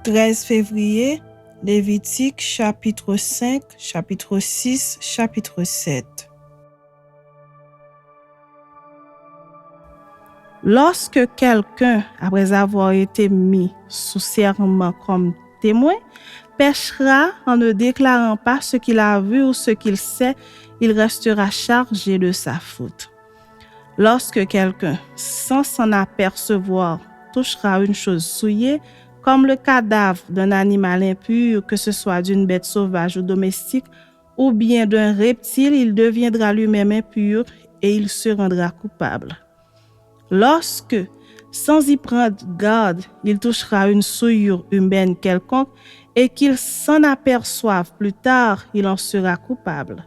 13 février, Lévitique chapitre 5, chapitre 6, chapitre 7. Lorsque quelqu'un, après avoir été mis sous serment comme témoin, péchera en ne déclarant pas ce qu'il a vu ou ce qu'il sait, il restera chargé de sa faute. Lorsque quelqu'un, sans s'en apercevoir, touchera une chose souillée, comme le cadavre d'un animal impur, que ce soit d'une bête sauvage ou domestique, ou bien d'un reptile, il deviendra lui-même impur et il se rendra coupable. Lorsque, sans y prendre garde, il touchera une souillure humaine quelconque et qu'il s'en aperçoive plus tard, il en sera coupable.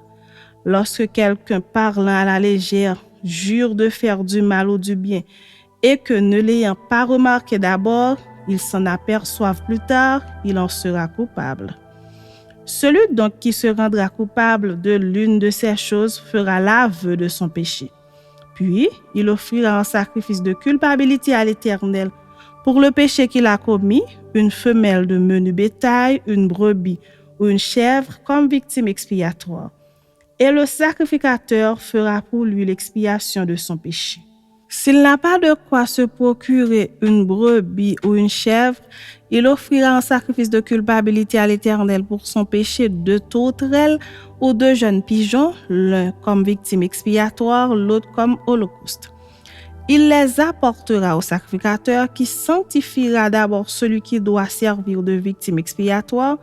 Lorsque quelqu'un parlant à la légère jure de faire du mal ou du bien et que ne l'ayant pas remarqué d'abord, il s'en aperçoive plus tard, il en sera coupable. Celui donc qui se rendra coupable de l'une de ces choses fera l'aveu de son péché. Puis, il offrira un sacrifice de culpabilité à l'Éternel pour le péché qu'il a commis, une femelle de menu bétail, une brebis ou une chèvre comme victime expiatoire. Et le sacrificateur fera pour lui l'expiation de son péché. S'il n'a pas de quoi se procurer une brebis ou une chèvre, il offrira un sacrifice de culpabilité à l'Éternel pour son péché de tourterelles ou de jeunes pigeons, l'un comme victime expiatoire, l'autre comme holocauste. Il les apportera au sacrificateur qui sanctifiera d'abord celui qui doit servir de victime expiatoire.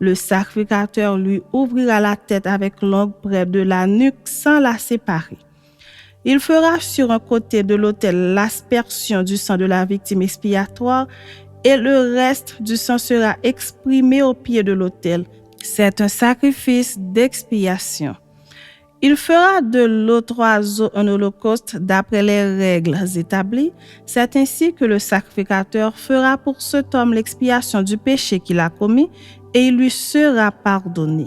Le sacrificateur lui ouvrira la tête avec l'ongle près de la nuque sans la séparer. Il fera sur un côté de l'autel l'aspersion du sang de la victime expiatoire et le reste du sang sera exprimé au pied de l'autel. C'est un sacrifice d'expiation. Il fera de l'autre oiseau un holocauste d'après les règles établies. C'est ainsi que le sacrificateur fera pour cet homme l'expiation du péché qu'il a commis et il lui sera pardonné.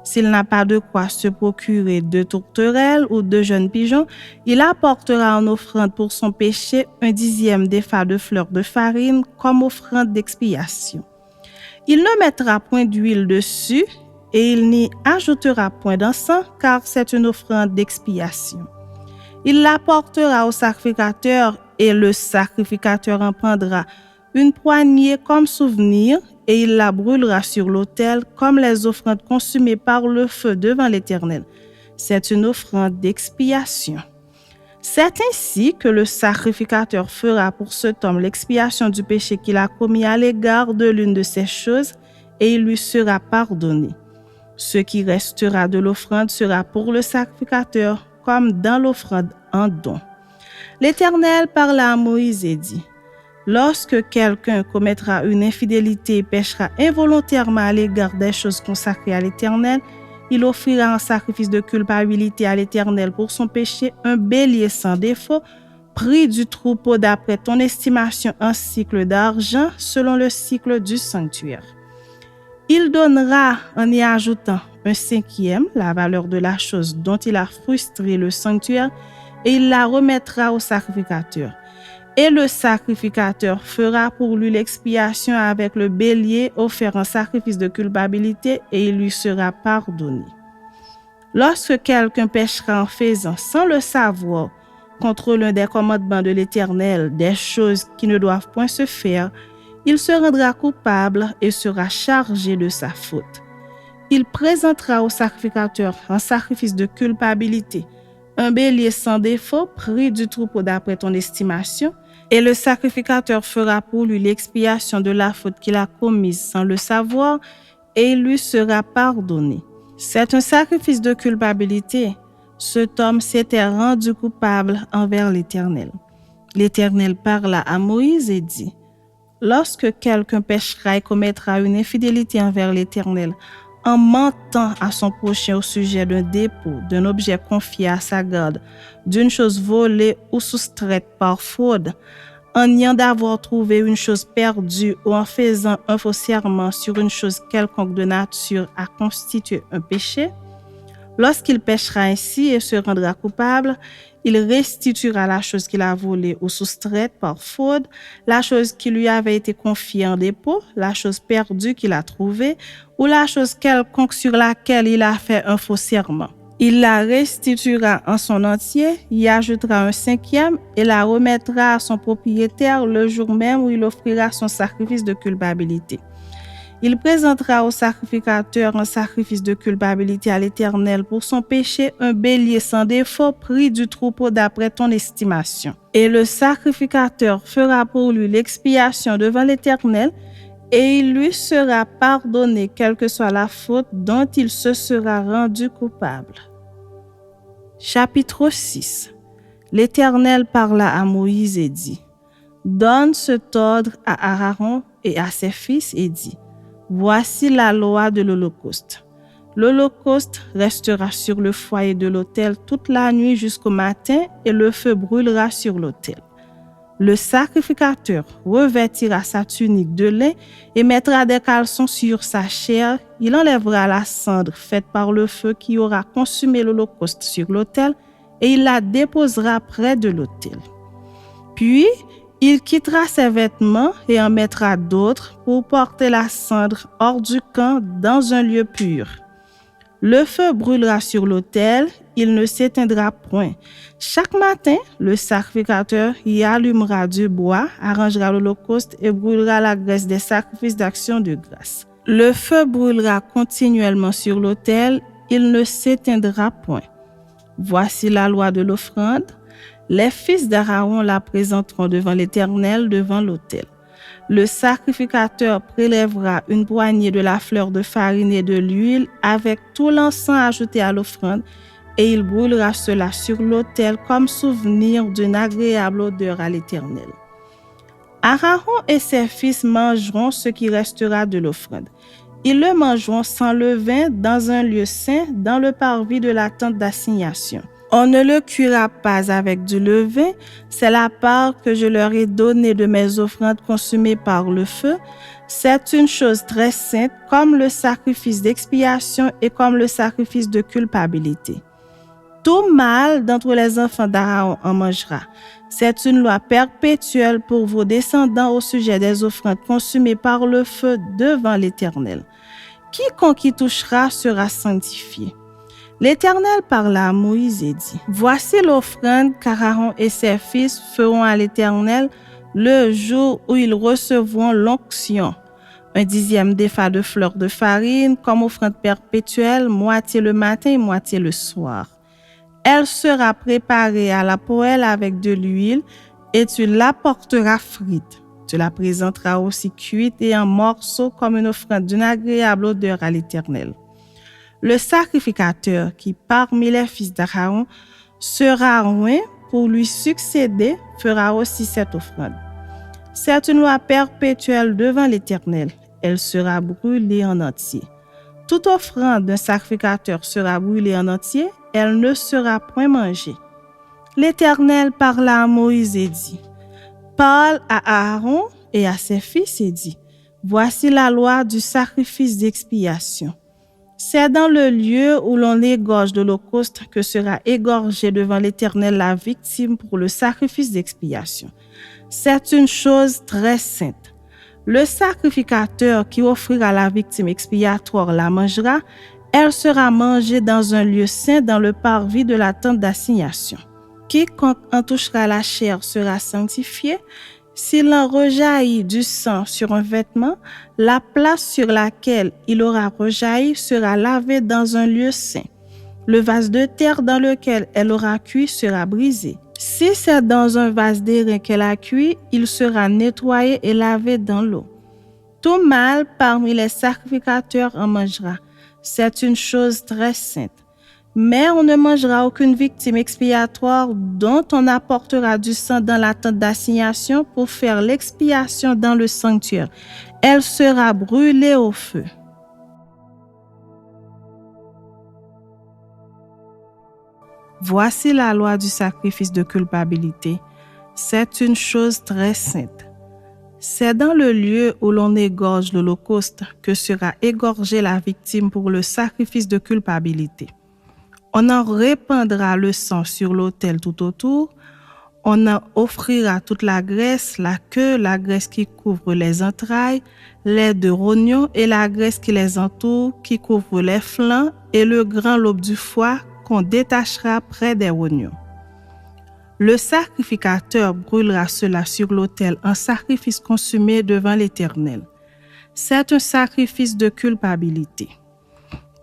S'il n'a pas de quoi se procurer de tourterelles ou de jeunes pigeons, il apportera en offrande pour son péché 1/10 d'épha de fleur de farine comme offrande d'expiation. Il ne mettra point d'huile dessus et il n'y ajoutera point d'encens car c'est une offrande d'expiation. Il l'apportera au sacrificateur et le sacrificateur en prendra une poignée comme souvenir et il la brûlera sur l'autel comme les offrandes consumées par le feu devant l'Éternel. C'est une offrande d'expiation. C'est ainsi que le sacrificateur fera pour cet homme l'expiation du péché qu'il a commis à l'égard de l'une de ces choses et il lui sera pardonné. Ce qui restera de l'offrande sera pour le sacrificateur comme dans l'offrande en don. L'Éternel parla à Moïse et dit: Lorsque quelqu'un commettra une infidélité et péchera involontairement à l'égard des choses consacrées à l'Éternel, il offrira un sacrifice de culpabilité à l'Éternel pour son péché, un bélier sans défaut, pris du troupeau d'après ton estimation un cycle d'argent selon le cycle du sanctuaire. Il donnera en y ajoutant 1/5, la valeur de la chose dont il a frustré le sanctuaire, et il la remettra au sacrificateur. Et le sacrificateur fera pour lui l'expiation avec le bélier offert en sacrifice de culpabilité et il lui sera pardonné. Lorsque quelqu'un péchera en faisant, sans le savoir, contre l'un des commandements de l'Éternel, des choses qui ne doivent point se faire, il se rendra coupable et sera chargé de sa faute. Il présentera au sacrificateur un sacrifice de culpabilité, un bélier sans défaut pris du troupeau d'après ton estimation, et le sacrificateur fera pour lui l'expiation de la faute qu'il a commise sans le savoir, et il lui sera pardonné. C'est un sacrifice de culpabilité. Cet homme s'était rendu coupable envers l'Éternel. L'Éternel parla à Moïse et dit: Lorsque quelqu'un péchera et commettra une infidélité envers l'Éternel, en mentant à son prochain au sujet d'un dépôt, d'un objet confié à sa garde, d'une chose volée ou soustraite par fraude, en niant d'avoir trouvé une chose perdue ou en faisant un faux serment sur une chose quelconque de nature à constituer un péché, lorsqu'il péchera ainsi et se rendra coupable, il restituera la chose qu'il a volée ou soustraite par faute, la chose qui lui avait été confiée en dépôt, la chose perdue qu'il a trouvée, ou la chose quelconque sur laquelle il a fait un faux serment. Il la restituera en son entier, y ajoutera un 5e et la remettra à son propriétaire le jour même où il offrira son sacrifice de culpabilité. Il présentera au sacrificateur un sacrifice de culpabilité à l'Éternel pour son péché, un bélier sans défaut pris du troupeau d'après ton estimation. Et le sacrificateur fera pour lui l'expiation devant l'Éternel, et il lui sera pardonné quelle que soit la faute dont il se sera rendu coupable. Chapitre 6. L'Éternel parla à Moïse et dit: Donne cet ordre à Aaron et à ses fils et dit: Voici la loi de l'Holocauste. L'Holocauste restera sur le foyer de l'autel toute la nuit jusqu'au matin et le feu brûlera sur l'autel. Le sacrificateur revêtira sa tunique de lin et mettra des caleçons sur sa chair. Il enlèvera la cendre faite par le feu qui aura consumé l'holocauste sur l'autel et il la déposera près de l'autel. Puis, il quittera ses vêtements et en mettra d'autres pour porter la cendre hors du camp dans un lieu pur. Le feu brûlera sur l'autel, il ne s'éteindra point. Chaque matin, le sacrificateur y allumera du bois, arrangera l'holocauste et brûlera la graisse des sacrifices d'action de grâce. Le feu brûlera continuellement sur l'autel, il ne s'éteindra point. Voici la loi de l'offrande. Les fils d'Aaron la présenteront devant l'Éternel, devant l'autel. Le sacrificateur prélèvera une poignée de la fleur de farine et de l'huile avec tout l'encens ajouté à l'offrande et il brûlera cela sur l'autel comme souvenir d'une agréable odeur à l'Éternel. Aaron et ses fils mangeront ce qui restera de l'offrande. Ils le mangeront sans levain dans un lieu saint, dans le parvis de la tente d'assignation. On ne le cuira pas avec du levain, c'est la part que je leur ai donnée de mes offrandes consumées par le feu. C'est une chose très sainte, comme le sacrifice d'expiation et comme le sacrifice de culpabilité. Tout mâle d'entre les enfants d'Aaron en mangera. C'est une loi perpétuelle pour vos descendants au sujet des offrandes consumées par le feu devant l'Éternel. Quiconque y touchera sera sanctifié. L'Éternel parla à Moïse et dit: Voici l'offrande qu'Aaron et ses fils feront à l'Éternel le jour où ils recevront l'onction. 1/10 d'épha de fleur de farine comme offrande perpétuelle, moitié le matin et moitié le soir. Elle sera préparée à la poêle avec de l'huile et tu l'apporteras frite. Tu la présenteras aussi cuite et en morceaux comme une offrande d'une agréable odeur à l'Éternel. Le sacrificateur qui, parmi les fils d'Aaron, sera oint pour lui succéder, fera aussi cette offrande. C'est une loi perpétuelle devant l'Éternel. Elle sera brûlée en entier. Toute offrande d'un sacrificateur sera brûlée en entier, elle ne sera point mangée. L'Éternel parla à Moïse et dit: Parle à Aaron et à ses fils et dit: Voici la loi du sacrifice d'expiation. C'est dans le lieu où l'on égorge de l'holocauste que sera égorgée devant l'Éternel la victime pour le sacrifice d'expiation. C'est une chose très sainte. Le sacrificateur qui offrira la victime expiatoire la mangera. Elle sera mangée dans un lieu saint dans le parvis de la tente d'assignation. Quiconque en touchera la chair sera sanctifié. S'il en rejaillit du sang sur un vêtement, la place sur laquelle il aura rejailli sera lavée dans un lieu saint. Le vase de terre dans lequel elle aura cuit sera brisé. Si c'est dans un vase d'airain qu'elle a cuit, il sera nettoyé et lavé dans l'eau. Tout mâle parmi les sacrificateurs en mangera. C'est une chose très sainte. Mais on ne mangera aucune victime expiatoire dont on apportera du sang dans la tente d'assignation pour faire l'expiation dans le sanctuaire. Elle sera brûlée au feu. Voici la loi du sacrifice de culpabilité. C'est une chose très sainte. C'est dans le lieu où l'on égorge l'holocauste que sera égorgée la victime pour le sacrifice de culpabilité. On en répandra le sang sur l'autel tout autour. On en offrira toute la graisse, la queue, la graisse qui couvre les entrailles, les 2 rognons et la graisse qui les entoure, qui couvre les flancs et le grand lobe du foie qu'on détachera près des rognons. Le sacrificateur brûlera cela sur l'autel en sacrifice consumé devant l'Éternel. C'est un sacrifice de culpabilité.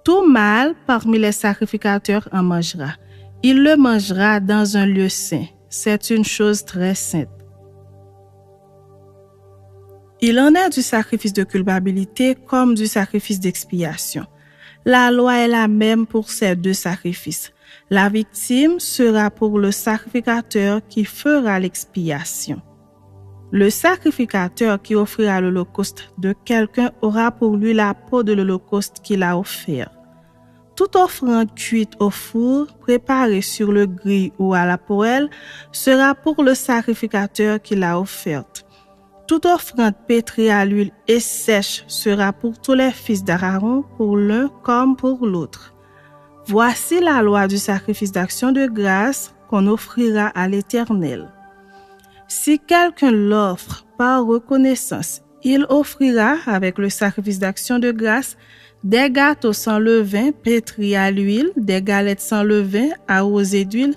Tout mâle parmi les sacrificateurs en mangera. Il le mangera dans un lieu saint. C'est une chose très sainte. Il en est du sacrifice de culpabilité comme du sacrifice d'expiation. La loi est la même pour ces 2 sacrifices. La victime sera pour le sacrificateur qui fera l'expiation. Le sacrificateur qui offrira l'holocauste de quelqu'un aura pour lui la peau de l'holocauste qu'il a offert. Toute offrande cuite au four, préparée sur le grill ou à la poêle, sera pour le sacrificateur qui l'a offerte. Toute offrande pétrie à l'huile et sèche sera pour tous les fils d'Aaron, pour l'un comme pour l'autre. Voici la loi du sacrifice d'action de grâce qu'on offrira à l'Éternel. Si quelqu'un l'offre par reconnaissance, il offrira avec le sacrifice d'action de grâce des gâteaux sans levain pétris à l'huile, des galettes sans levain arrosées d'huile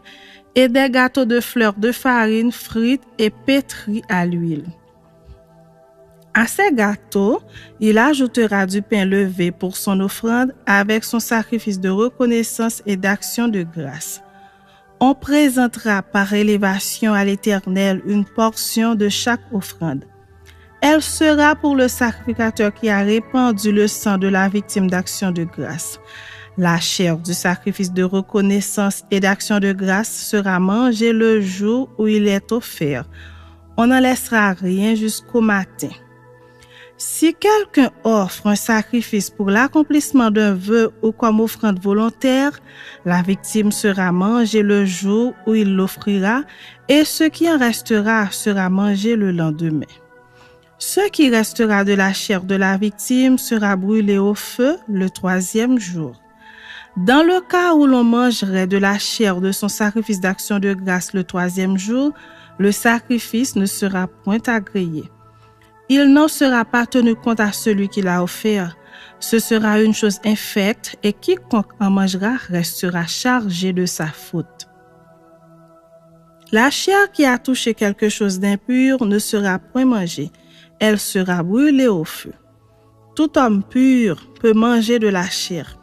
et des gâteaux de fleurs de farine frites et pétris à l'huile. À ces gâteaux, il ajoutera du pain levé pour son offrande avec son sacrifice de reconnaissance et d'action de grâce. On présentera par élévation à l'Éternel une portion de chaque offrande. Elle sera pour le sacrificateur qui a répandu le sang de la victime d'action de grâce. La chair du sacrifice de reconnaissance et d'action de grâce sera mangée le jour où il est offert. On n'en laissera rien jusqu'au matin. Si quelqu'un offre un sacrifice pour l'accomplissement d'un vœu ou comme offrande volontaire, la victime sera mangée le jour où il l'offrira et ce qui en restera sera mangé le lendemain. Ce qui restera de la chair de la victime sera brûlé au feu le 3e jour. Dans le cas où l'on mangerait de la chair de son sacrifice d'action de grâce le 3e jour, le sacrifice ne sera point agréé. Il n'en sera pas tenu compte à celui qui l'a offert. Ce sera une chose infecte et quiconque en mangera restera chargé de sa faute. La chair qui a touché quelque chose d'impur ne sera point mangée. Elle sera brûlée au feu. Tout homme pur peut manger de la chair,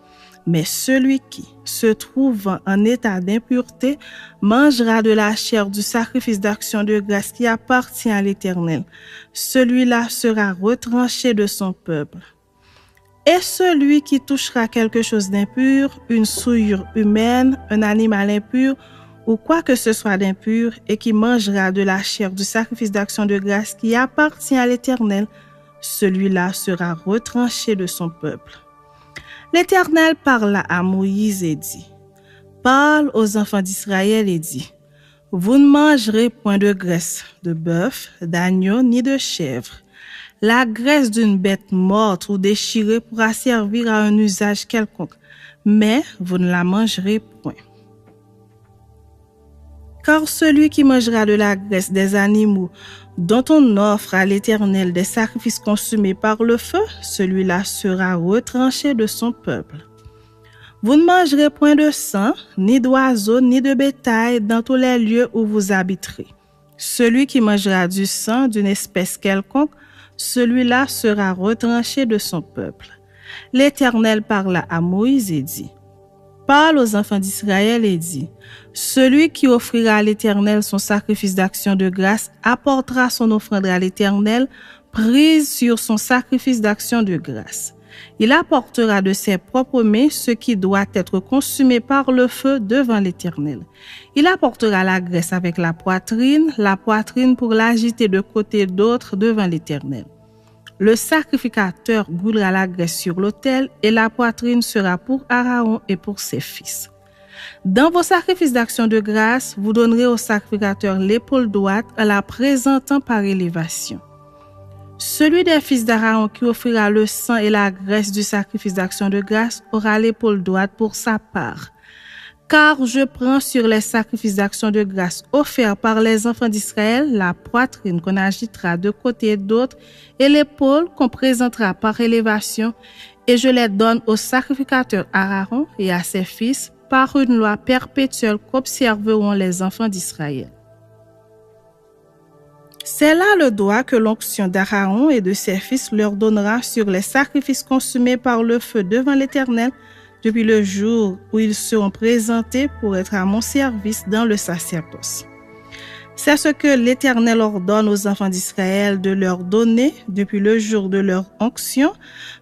mais celui qui, se trouvant en état d'impureté, mangera de la chair du sacrifice d'action de grâce qui appartient à l'Éternel. Celui-là sera retranché de son peuple. Et celui qui touchera quelque chose d'impur, une souillure humaine, un animal impur, ou quoi que ce soit d'impur, et qui mangera de la chair du sacrifice d'action de grâce qui appartient à l'Éternel, celui-là sera retranché de son peuple. L'Éternel parla à Moïse et dit, « Parle aux enfants d'Israël et dis, vous ne mangerez point de graisse de bœuf, d'agneau ni de chèvre. La graisse d'une bête morte ou déchirée pourra servir à un usage quelconque, mais vous ne la mangerez point. Car celui qui mangera de la graisse des animaux dont on offre à l'Éternel des sacrifices consumés par le feu, celui-là sera retranché de son peuple. Vous ne mangerez point de sang, ni d'oiseaux, ni de bétail dans tous les lieux où vous habiterez. Celui qui mangera du sang d'une espèce quelconque, celui-là sera retranché de son peuple. L'Éternel parla à Moïse et dit, Parle aux enfants d'Israël et dit, celui qui offrira à l'Éternel son sacrifice d'action de grâce apportera son offrande à l'Éternel prise sur son sacrifice d'action de grâce. Il apportera de ses propres mains ce qui doit être consumé par le feu devant l'Éternel. Il apportera la graisse avec la poitrine pour l'agiter de côté d'autre devant l'Éternel. Le sacrificateur brûlera la graisse sur l'autel et la poitrine sera pour Aaron et pour ses fils. Dans vos sacrifices d'action de grâce, vous donnerez au sacrificateur l'épaule droite en la présentant par élévation. Celui des fils d'Aaron qui offrira le sang et la graisse du sacrifice d'action de grâce aura l'épaule droite pour sa part. Car je prends sur les sacrifices d'action de grâce offerts par les enfants d'Israël la poitrine qu'on agitera de côté et d'autre et l'épaule qu'on présentera par élévation, et je les donne au sacrificateur Aaron et à ses fils par une loi perpétuelle qu'observeront les enfants d'Israël. C'est là le droit que l'onction d'Aaron et de ses fils leur donnera sur les sacrifices consumés par le feu devant l'Éternel depuis le jour où ils seront présentés pour être à mon service dans le sacerdoce. C'est ce que l'Éternel ordonne aux enfants d'Israël de leur donner depuis le jour de leur onction.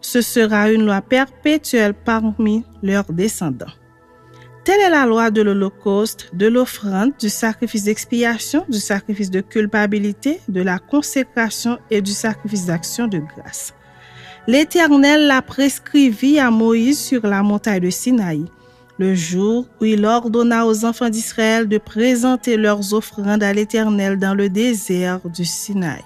Ce sera une loi perpétuelle parmi leurs descendants. Telle est la loi de l'Holocauste, de l'offrande, du sacrifice d'expiation, du sacrifice de culpabilité, de la consécration et du sacrifice d'action de grâce. L'Éternel l'a prescrivit à Moïse sur la montagne de Sinaï, le jour où il ordonna aux enfants d'Israël de présenter leurs offrandes à l'Éternel dans le désert du Sinaï.